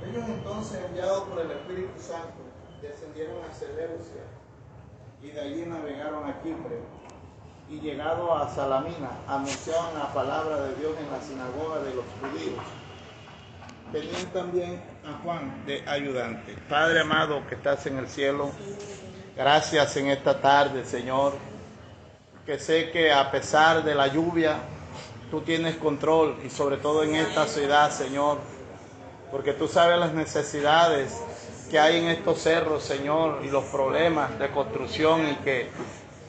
Ellos entonces, enviados por el Espíritu Santo, descendieron a Seleucia y de allí navegaron a Chipre, y llegado a Salamina, anunciaban la palabra de Dios en la sinagoga de los judíos. Tenían también a Juan de ayudante. Padre amado que estás en el cielo, gracias en esta tarde, Señor, que sé que a pesar de la lluvia, tú tienes control, y sobre todo en esta ciudad, Señor, porque tú sabes las necesidades que hay en estos cerros, Señor, y los problemas de construcción, y que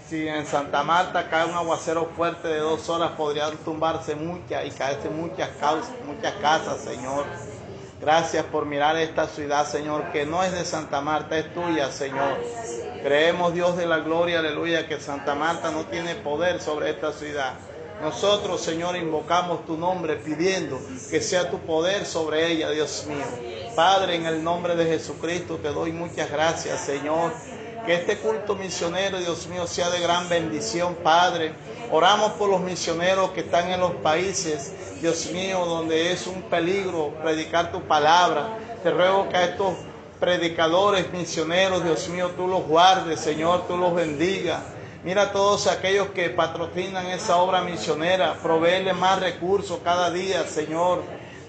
si en Santa Marta cae un aguacero fuerte de 2 horas, podrían tumbarse muchas y caerse muchas casas, Señor. Gracias por mirar esta ciudad, Señor, que no es de Santa Marta, es tuya, Señor. Creemos, Dios de la gloria, aleluya, que Santa Marta no tiene poder sobre esta ciudad. Nosotros, Señor, invocamos tu nombre pidiendo que sea tu poder sobre ella, Dios mío. Padre, en el nombre de Jesucristo te doy muchas gracias, Señor. Que este culto misionero, Dios mío, sea de gran bendición, Padre. Oramos por los misioneros que están en los países, Dios mío, donde es un peligro predicar tu palabra. Te ruego que a estos predicadores misioneros, Dios mío, tú los guardes, Señor, tú los bendigas. Mira a todos aquellos que patrocinan esa obra misionera, provéele más recursos cada día, Señor.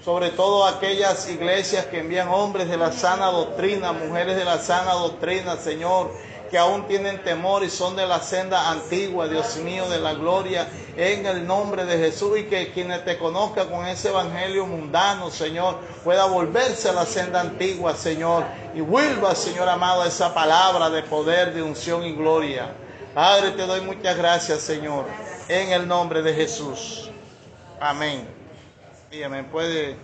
Sobre todo aquellas iglesias que envían hombres de la sana doctrina, mujeres de la sana doctrina, Señor, que aún tienen temor y son de la senda antigua, Dios mío, de la gloria, en el nombre de Jesús, y que quienes te conozcan con ese evangelio mundano, Señor, pueda volverse a la senda antigua, Señor, y vuelva, Señor amado, a esa palabra de poder, de unción y gloria. Padre, te doy muchas gracias, Señor, en el nombre de Jesús. Amén. Y amén. Puede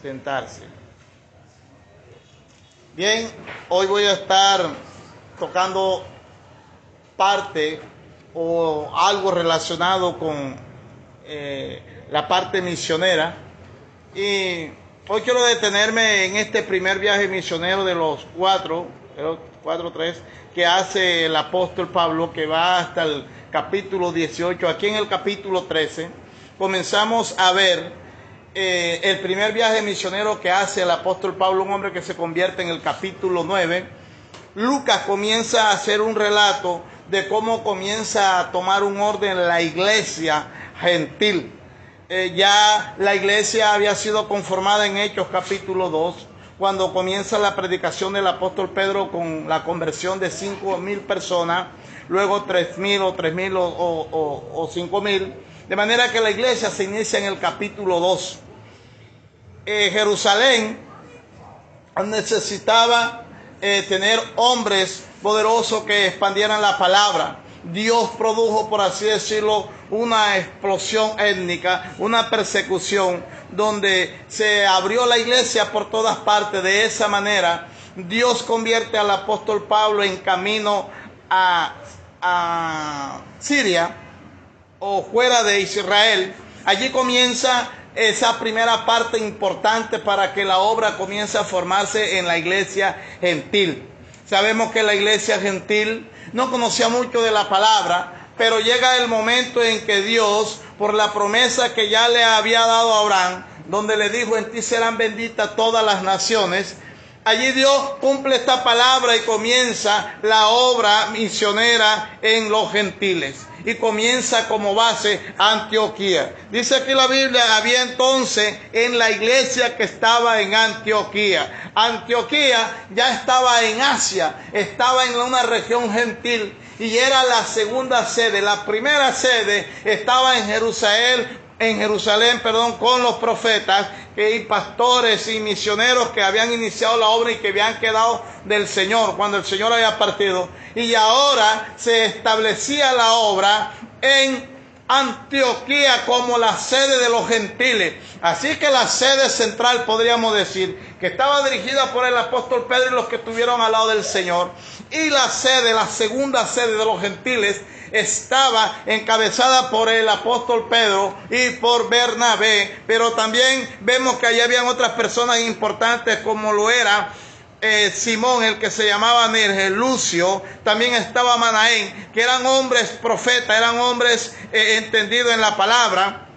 sentarse. Bien, hoy voy a estar tocando parte o algo relacionado con la parte misionera. Y hoy quiero detenerme en este primer viaje misionero de los 3, que hace el apóstol Pablo, que va hasta el capítulo 18. Aquí en el capítulo 13 comenzamos a ver el primer viaje misionero que hace el apóstol Pablo, un hombre que se convierte en el capítulo 9. Lucas comienza a hacer un relato de cómo comienza a tomar un orden la iglesia gentil. Ya la iglesia había sido conformada en Hechos capítulo 2, cuando comienza la predicación del apóstol Pedro con la conversión de 5,000 personas, luego 3,000 o 5,000, de manera que la iglesia se inicia en el capítulo 2. Jerusalén necesitaba tener hombres poderosos que expandieran la palabra. Dios produjo, por así decirlo, una explosión étnica, una persecución, donde se abrió la iglesia por todas partes. De esa manera, Dios convierte al apóstol Pablo en camino a Siria o fuera de Israel. Allí comienza esa primera parte importante para que la obra comience a formarse en la iglesia gentil. Sabemos que la iglesia gentil no conocía mucho de la palabra, pero llega el momento en que Dios, por la promesa que ya le había dado a Abraham, donde le dijo: en ti serán benditas todas las naciones, allí Dios cumple esta palabra y comienza la obra misionera en los gentiles. Y comienza como base Antioquía. Dice aquí la Biblia: había entonces en la iglesia que estaba en Antioquía. Antioquía ya estaba en Asia, estaba en una región gentil y era la segunda sede. La primera sede estaba en Jerusalén, con los profetas y pastores y misioneros que habían iniciado la obra y que habían quedado del Señor cuando el Señor había partido. Y ahora se establecía la obra en Antioquía como la sede de los gentiles. Así que la sede central, podríamos decir, que estaba dirigida por el apóstol Pedro y los que estuvieron al lado del Señor. Y la segunda sede de los gentiles, estaba encabezada por el apóstol Pedro y por Bernabé, pero también vemos que allí habían otras personas importantes, como lo era Simón, el que se llamaba Lucio. También estaba Manaén, que eran hombres profetas, eran hombres entendidos en la palabra.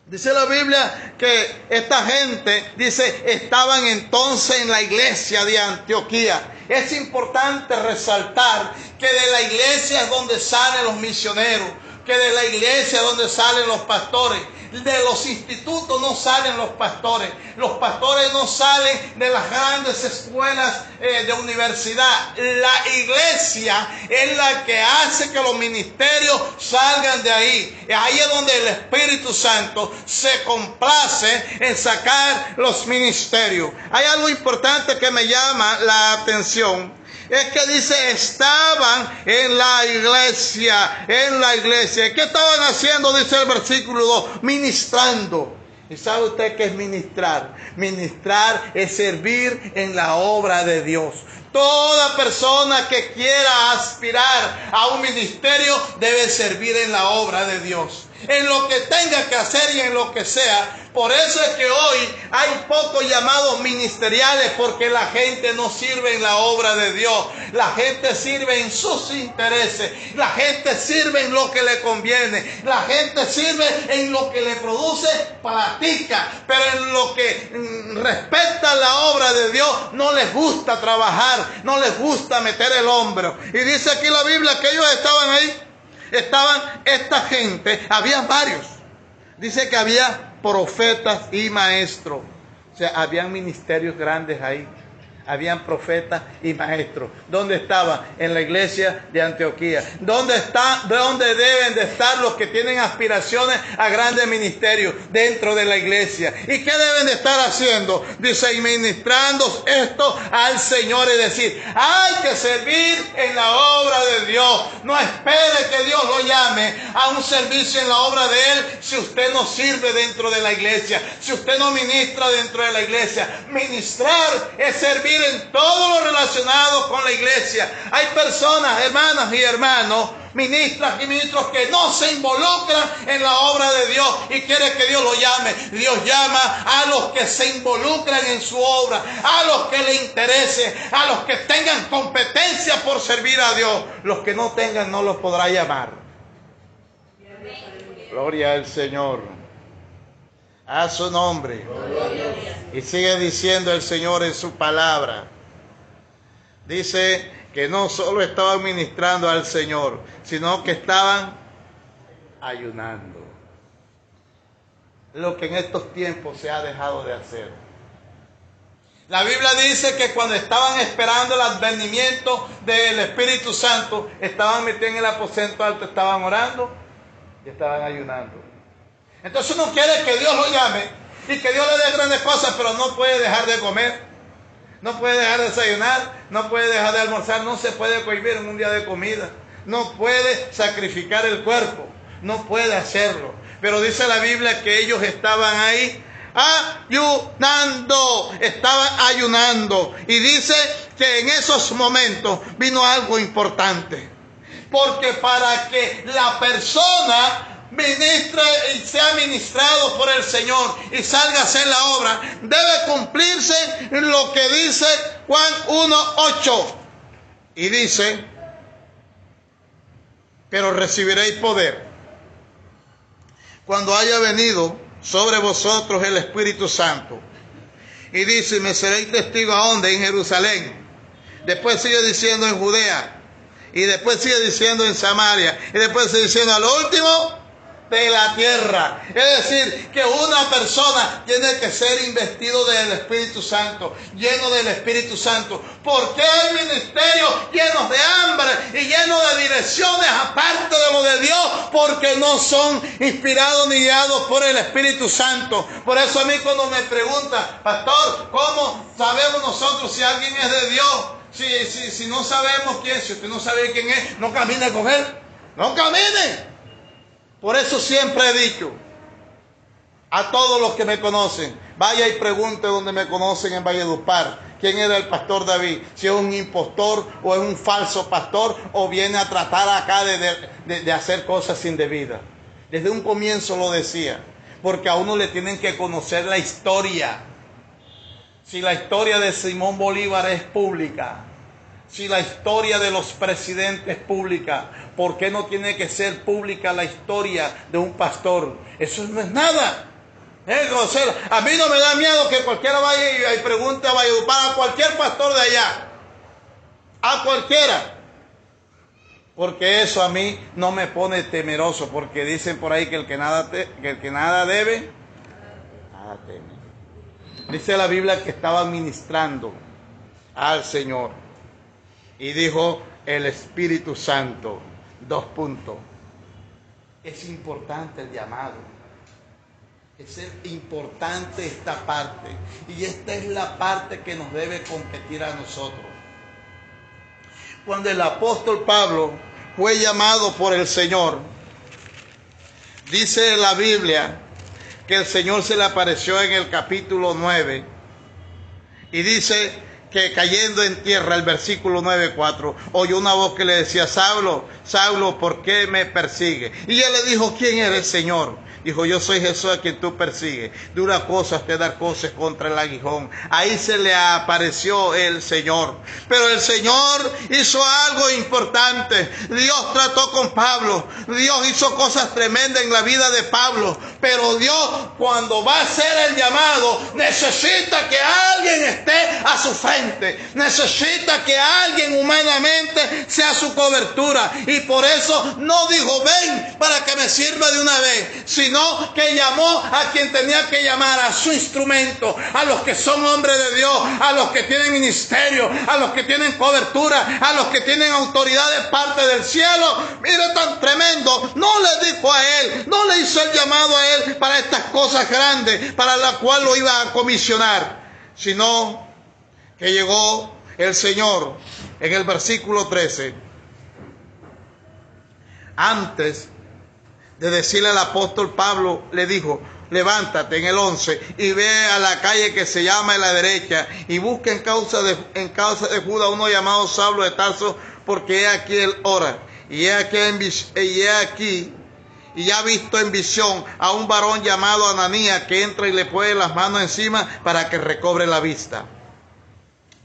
Dice la Biblia que esta gente, dice, estaban entonces en la iglesia de Antioquía. Es importante resaltar que de la iglesia es donde salen los misioneros, que de la iglesia es donde salen los pastores. De los institutos no salen los pastores no salen de las grandes escuelas de universidad. La iglesia es la que hace que los ministerios salgan de ahí. Ahí es donde el Espíritu Santo se complace en sacar los ministerios. Hay algo importante que me llama la atención. Es que dice, estaban en la iglesia. ¿Qué estaban haciendo? Dice el versículo 2, ministrando. ¿Y sabe usted qué es ministrar? Ministrar es servir en la obra de Dios. Toda persona que quiera aspirar a un ministerio debe servir en la obra de Dios. En lo que tenga que hacer y en lo que sea. Por eso es que hoy hay pocos llamados ministeriales, porque la gente no sirve en la obra de Dios. La gente sirve en sus intereses. La gente sirve en lo que le conviene. La gente sirve en lo que le produce platica. Pero en lo que respecta a la obra de Dios, no les gusta trabajar, no les gusta meter el hombro. Y dice aquí la Biblia que ellos estaban ahí. Estaban esta gente, había varios. Dice que había profetas y maestros. O sea, habían ministerios grandes ahí. Habían profetas y maestros. ¿Dónde estaban? En la iglesia de Antioquía. ¿Dónde deben de estar los que tienen aspiraciones a grandes ministerios? Dentro de la iglesia. ¿Y qué deben de estar haciendo? Dice, y ministrando esto al Señor. Es decir, hay que servir en la obra de Dios. No espere que Dios lo llame a un servicio en la obra de Él si usted no sirve dentro de la iglesia. Si usted no ministra dentro de la iglesia. Ministrar es servir en todo lo relacionado con la iglesia. Hay personas, hermanas y hermanos, ministras y ministros que no se involucran en la obra de Dios y quiere que Dios lo llame. Dios llama a los que se involucran en su obra, a los que le interese, a los que tengan competencia por servir a Dios. Los que no tengan no los podrá llamar. Gloria al Señor. A su nombre. Y sigue diciendo el Señor en su palabra. Dice que no solo estaban ministrando al Señor, sino que estaban ayunando. Lo que en estos tiempos se ha dejado de hacer. La Biblia dice que cuando estaban esperando el advenimiento del Espíritu Santo, estaban metidos en el aposento alto, estaban orando y estaban ayunando. Entonces uno quiere que Dios lo llame y que Dios le dé grandes cosas, pero no puede dejar de comer, no puede dejar de desayunar, no puede dejar de almorzar, no se puede cohibir en un día de comida, no puede sacrificar el cuerpo, no puede hacerlo. Pero dice la Biblia que ellos estaban ahí estaban ayunando. Y dice que en esos momentos vino algo importante, porque para que la persona ministre y sea ministrado por el Señor y salga a hacer la obra, debe cumplirse lo que dice Juan 1:8. Y dice, pero recibiréis poder cuando haya venido sobre vosotros el Espíritu Santo. Y dice, me seréis testigo ¿a dónde? En Jerusalén. Después sigue diciendo en Judea. Y después sigue diciendo en Samaria. Y después sigue diciendo al último de la tierra. Es decir, que una persona tiene que ser investido del Espíritu Santo, lleno del Espíritu Santo. Porque hay ministerios llenos de hambre y llenos de direcciones aparte de lo de Dios, porque no son inspirados ni guiados por el Espíritu Santo. Por eso a mí cuando me preguntan, pastor, ¿cómo sabemos nosotros si alguien es de Dios? Si no sabemos quién, si usted no sabe quién es, no camine con él, no camine. Por eso siempre he dicho a todos los que me conocen, vaya y pregunte donde me conocen en Valledupar, quién era el pastor David, si es un impostor o es un falso pastor o viene a tratar acá de hacer cosas indebidas. Desde un comienzo lo decía, porque a uno le tienen que conocer la historia. Si la historia de Simón Bolívar es pública, si la historia de los presidentes es pública, ¿por qué no tiene que ser pública la historia de un pastor? Eso no es nada. Es grosero. A mí no me da miedo que cualquiera vaya y pregunte a Valledupar, a cualquier pastor de allá. A cualquiera. Porque eso a mí no me pone temeroso. Porque dicen por ahí que el que nada debe, nada teme. Dice la Biblia que estaba ministrando al Señor. Y dijo el Espíritu Santo. 2 puntos. Es importante el llamado. Es importante esta parte. Y esta es la parte que nos debe competir a nosotros. Cuando el apóstol Pablo fue llamado por el Señor, dice la Biblia que el Señor se le apareció en el capítulo 9. Y dice que cayendo en tierra, el versículo 9:4, oyó una voz que le decía: Saulo, Saulo, ¿por qué me persigue? Y él le dijo: ¿quién eres, Señor? Dijo: yo soy Jesús a quien tú persigues. Dura cosas te dar cosas contra el aguijón. Ahí se le apareció el Señor. Pero el Señor hizo algo importante. Dios trató con Pablo. Dios hizo cosas tremendas en la vida de Pablo. Pero Dios, cuando va a hacer el llamado, necesita que alguien esté a su frente. Necesita que alguien humanamente sea su cobertura. Y por eso no dijo: ven para que me sirva de una vez, sino que llamó a quien tenía que llamar, a su instrumento, a los que son hombres de Dios, a los que tienen ministerio, a los que tienen cobertura, a los que tienen autoridad de parte del cielo. Mire, tan tremendo. No le dijo a él, no le hizo el llamado a él para estas cosas grandes, para la cual lo iba a comisionar, sino que llegó el Señor en el versículo 13. Antes de decirle al apóstol Pablo, le dijo: levántate, en el 11, y ve a la calle que se llama a la derecha, y busca en causa de Judas uno llamado Saulo de Tarso, porque he aquí él ora, y he aquí, y ya ha visto en visión a un varón llamado Ananías, que entra y le pone las manos encima para que recobre la vista.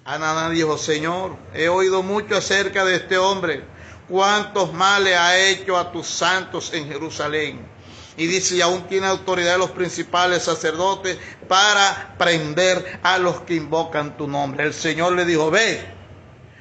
Ananías dijo: Señor, he oído mucho acerca de este hombre, cuántos males ha hecho a tus santos en Jerusalén. Y dice: y aún tiene autoridad de los principales sacerdotes para prender a los que invocan tu nombre. El Señor le dijo: ve,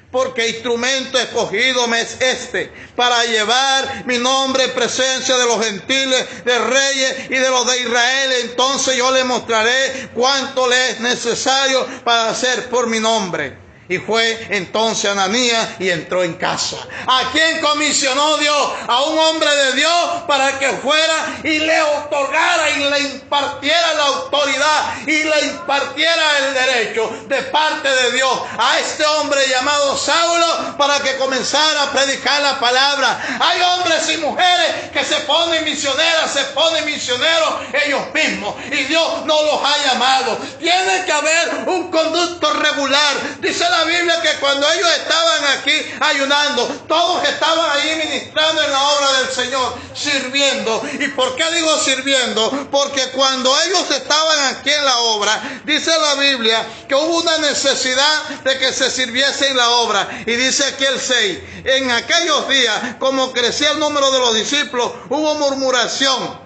porque instrumento escogido me es este, para llevar mi nombre en presencia de los gentiles, de reyes y de los de Israel. Entonces yo le mostraré cuánto le es necesario para hacer por mi nombre. Y fue entonces Ananías y entró en casa. ¿A quién comisionó Dios? A un hombre de Dios para que fuera y le otorgara y le impartiera la autoridad y le impartiera el derecho de parte de Dios a este hombre llamado Saulo, para que comenzara a predicar la palabra. Hay hombres y mujeres que se ponen misioneras, se ponen misioneros ellos mismos, y Dios no los ha llamado. Tiene que haber un conducto regular. Dice la Biblia que cuando ellos estaban aquí ayunando, todos estaban ahí ministrando en la obra del Señor, sirviendo. ¿Y por qué digo sirviendo? Porque cuando ellos estaban aquí en la obra, dice la Biblia que hubo una necesidad de que se sirviese en la obra. Y dice aquí el 6, en aquellos días, como crecía el número de los discípulos, hubo murmuración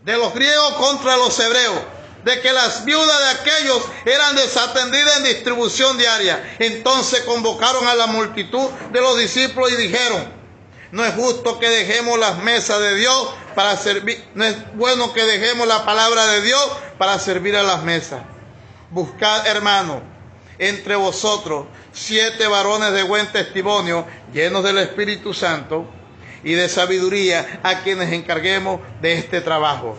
de los griegos contra los hebreos, de que las viudas de aquellos eran desatendidas en distribución diaria. Entonces convocaron a la multitud de los discípulos y dijeron: no es justo que dejemos las mesas de Dios para servir, no es bueno que dejemos la palabra de Dios para servir a las mesas. Buscad, hermanos, entre vosotros 7 varones de buen testimonio, llenos del Espíritu Santo y de sabiduría, a quienes encarguemos de este trabajo.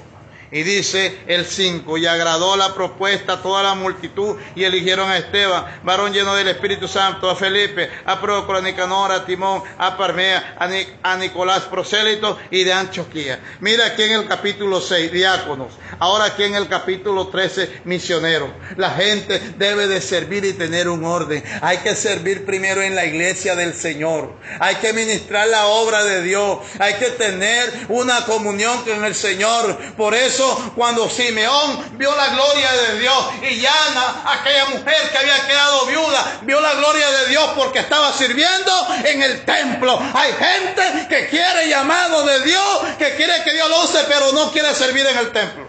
Y dice el 5, y agradó la propuesta a toda la multitud, y eligieron a Esteban, varón lleno del Espíritu Santo, a Felipe, a Prócoro, a Nicanor, a Timón, a Parmea, a Nicolás prosélito, y de Antioquía. Mira aquí en el capítulo 6, diáconos. Ahora aquí en el capítulo 13, misioneros. La gente debe de servir y tener un orden. Hay que servir primero en la iglesia del Señor. Hay que ministrar la obra de Dios. Hay que tener una comunión con el Señor. Por eso eso, cuando Simeón vio la gloria de Dios y Ana, aquella mujer que había quedado viuda, vio la gloria de Dios porque estaba sirviendo en el templo. Hay gente que quiere llamado de Dios, que quiere que Dios lo use, pero no quiere servir en el templo.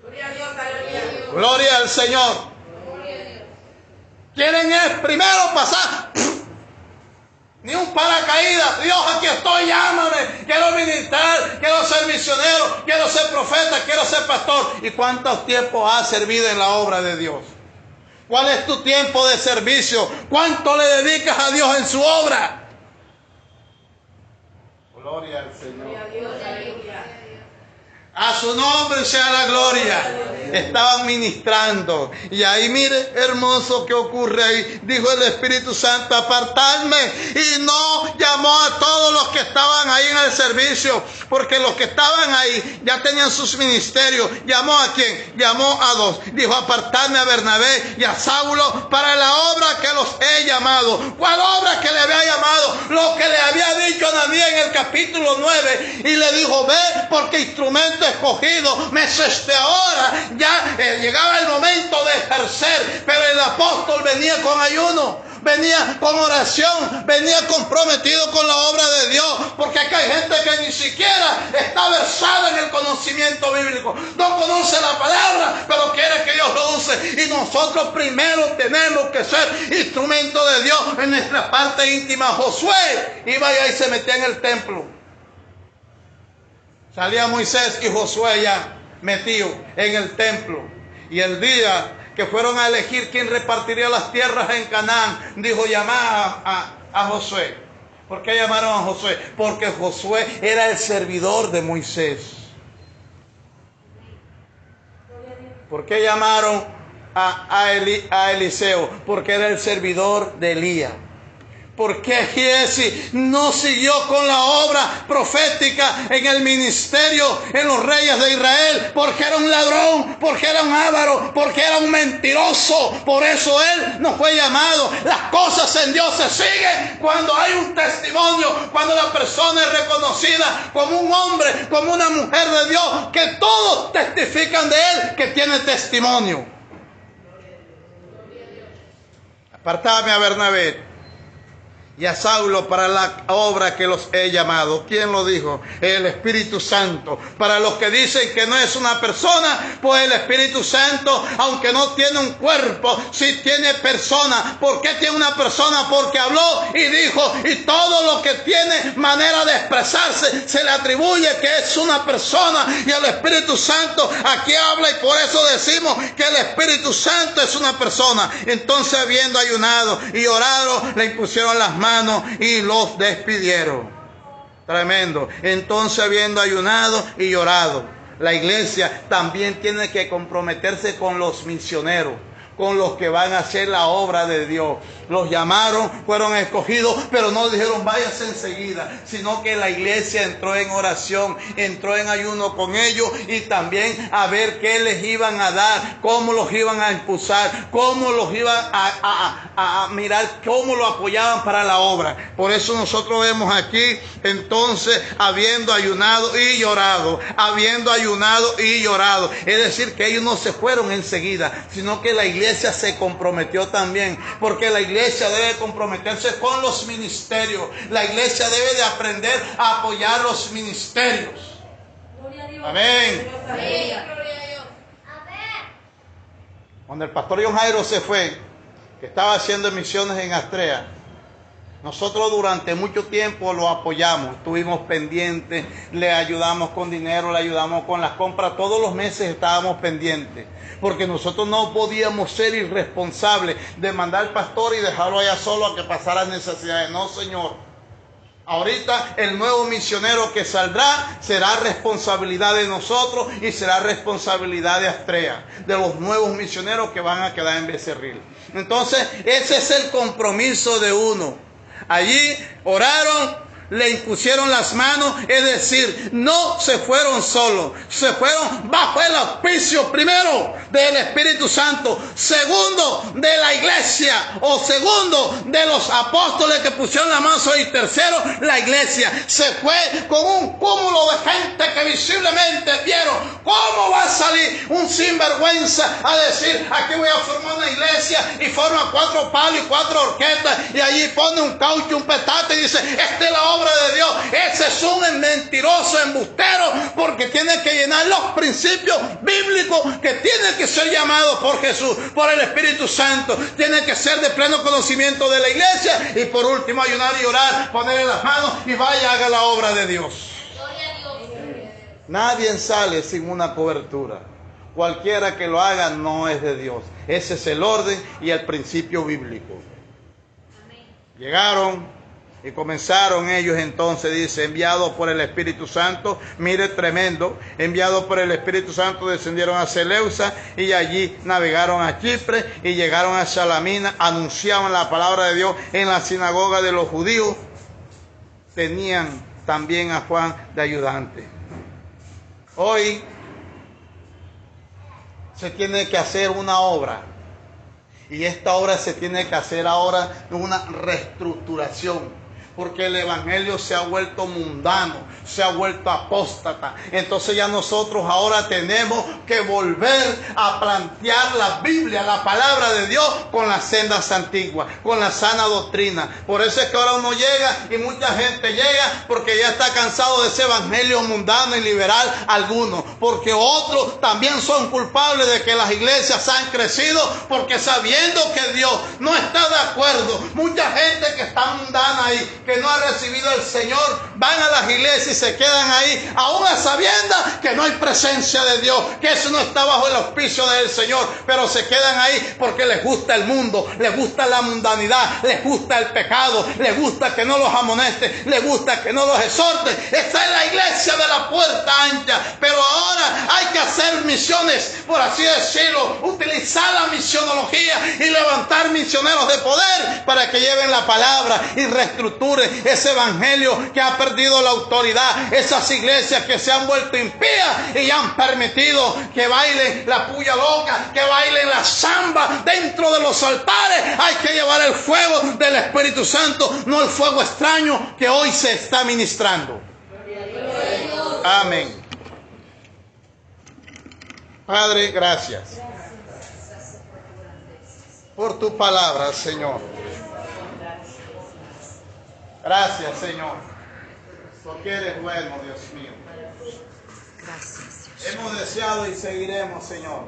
Gloria a Dios, gloria a Dios. Gloria al Señor. Gloria a Dios. Quieren es primero pasar. Ni un paracaídas. Dios, aquí estoy, llámame. Quiero ministrar, quiero ser misionero, quiero ser profeta, quiero ser pastor. ¿Y cuántos tiempos has servido en la obra de Dios? ¿Cuál es tu tiempo de servicio? ¿Cuánto le dedicas a Dios en su obra? Gloria al Señor. Gloria a Dios, aleluya. A su nombre sea la gloria. Estaban ministrando. Y ahí mire, hermoso, que ocurre ahí. Dijo el Espíritu Santo, apartarme. Y no llamó a todos los que estaban ahí en el servicio. Porque los que estaban ahí ya tenían sus ministerios. ¿Llamó a quién? Llamó a dos. Dijo, apartarme a Bernabé y a Saulo para la obra que los he llamado. ¿Cuál obra que le había llamado? Lo que le había dicho a Ananías en el capítulo 9. Y le dijo, ve, porque instrumento escogido me es este ahora. Ya llegaba el momento de ejercer, pero el apóstol venía con ayuno, venía con oración, venía comprometido con la obra de Dios, porque aquí hay gente que ni siquiera está versada en el conocimiento bíblico, no conoce la palabra, pero quiere que Dios lo use. Y nosotros primero tenemos que ser instrumento de Dios en nuestra parte íntima. Josué iba y se metía en el templo. Salía Moisés y Josué ya metido en el templo. Y el día que fueron a elegir quién repartiría las tierras en Canaán, dijo, llamá a Josué. ¿Por qué llamaron a Josué? Porque Josué era el servidor de Moisés. ¿Por qué llamaron a Eliseo? Porque era el servidor de Elías. ¿Por qué Giesi no siguió con la obra profética en el ministerio en los reyes de Israel? Porque era un ladrón, porque era un avaro, porque era un mentiroso. Por eso él no fue llamado. Las cosas en Dios se siguen cuando hay un testimonio, cuando la persona es reconocida como un hombre, como una mujer de Dios, que todos testifican de él, que tiene testimonio. Apartadme a Bernabé y a Saulo para la obra que los he llamado. ¿Quién lo dijo? El Espíritu Santo. Para los que dicen que no es una persona, pues el Espíritu Santo, aunque no tiene un cuerpo, sí tiene persona. ¿Por qué tiene una persona? Porque habló y dijo, y todo lo que tiene manera de expresarse se le atribuye que es una persona. Y el Espíritu Santo aquí habla, y por eso decimos que el Espíritu Santo es una persona. Entonces, habiendo ayunado y orado, le impusieron las manos y los despidieron. Tremendo. Entonces, habiendo ayunado y llorado, la iglesia también tiene que comprometerse con los misioneros, con los que van a hacer la obra de Dios. Los llamaron, fueron escogidos, pero no dijeron váyase enseguida, sino que la iglesia entró en oración, entró en ayuno con ellos, y también a ver qué les iban a dar, cómo los iban a impulsar, cómo los iban a mirar, cómo lo apoyaban para la obra. Por eso nosotros vemos aquí, entonces, habiendo ayunado y llorado, habiendo ayunado y llorado. Es decir, que ellos no se fueron enseguida, sino que la iglesia se comprometió también, porque la iglesia debe comprometerse con los ministerios. La iglesia debe de aprender a apoyar los ministerios. Gloria a Dios. Amén. Gloria a Dios. Cuando el pastor John Jairo se fue, que estaba haciendo misiones en Astrea, nosotros durante mucho tiempo lo apoyamos, estuvimos pendientes, le ayudamos con dinero, le ayudamos con las compras, todos los meses estábamos pendientes, porque nosotros no podíamos ser irresponsables de mandar al pastor y dejarlo allá solo a que pasara necesidades. No, Señor. Ahorita el nuevo misionero que saldrá será responsabilidad de nosotros y será responsabilidad de Astrea, de los nuevos misioneros que van a quedar en Becerril. Entonces, ese es el compromiso de uno. Allí oraron, le impusieron las manos, es decir, no se fueron solos, se fueron bajo el auspicio primero del Espíritu Santo, segundo de la iglesia, o segundo de los apóstoles que pusieron las manos, y tercero la iglesia. Se fue con un cúmulo de gente que visiblemente vieron cómo va a salir un sinvergüenza a decir: aquí voy a formar una iglesia, y forma 4 palos y 4 orquestas, y allí pone un caucho, un petate, y dice: esta es la obra de Dios. Ese es un mentiroso, embustero, porque tiene que llenar los principios bíblicos que tiene que ser llamado por Jesús, por el Espíritu Santo. Tiene que ser de pleno conocimiento de la iglesia, y por último ayunar y orar, ponerle las manos y vaya, haga la obra de Dios. Nadie sale sin una cobertura. Cualquiera que lo haga no es de Dios. Ese es el orden y el principio bíblico. Llegaron y comenzaron ellos entonces, dice, enviados por el Espíritu Santo. Mire, tremendo. Enviados por el Espíritu Santo descendieron a Seleucia, y allí navegaron a Chipre y llegaron a Salamina. Anunciaban la palabra de Dios en la sinagoga de los judíos. Tenían también a Juan de ayudante. Hoy se tiene que hacer una obra, y esta obra se tiene que hacer ahora una reestructuración, porque el evangelio se ha vuelto mundano, se ha vuelto apóstata. Entonces ya nosotros ahora tenemos que volver a plantear la Biblia, la palabra de Dios, con las sendas antiguas, con la sana doctrina. Por eso es que ahora uno llega, y mucha gente llega porque ya está cansado de ese evangelio mundano y liberal algunos, porque otros también son culpables de que las iglesias han crecido, porque sabiendo que Dios no está de acuerdo, mucha gente que está mundana ahí, que no ha recibido al Señor, van a las iglesias y se quedan ahí, aún a sabiendas que no hay presencia de Dios, que eso no está bajo el auspicio del Señor, pero se quedan ahí porque les gusta el mundo, les gusta la mundanidad, les gusta el pecado, les gusta que no los amoneste, les gusta que no los exhorte. Esta es la iglesia de la puerta ancha, pero ahora hay que hacer misiones, por así decirlo, utilizar la misionología y levantar misioneros de poder para que lleven la palabra y reestructuren ese evangelio que ha perdido la autoridad. Esas iglesias que se han vuelto impías y han permitido que bailen la puya loca, que bailen la samba dentro de los altares. Hay que llevar el fuego del Espíritu Santo, no el fuego extraño que hoy se está ministrando. Amén. Padre, gracias por tu palabra, Señor. Gracias, Señor, porque eres bueno, Dios mío. Gracias, Dios. Hemos deseado y seguiremos, Señor,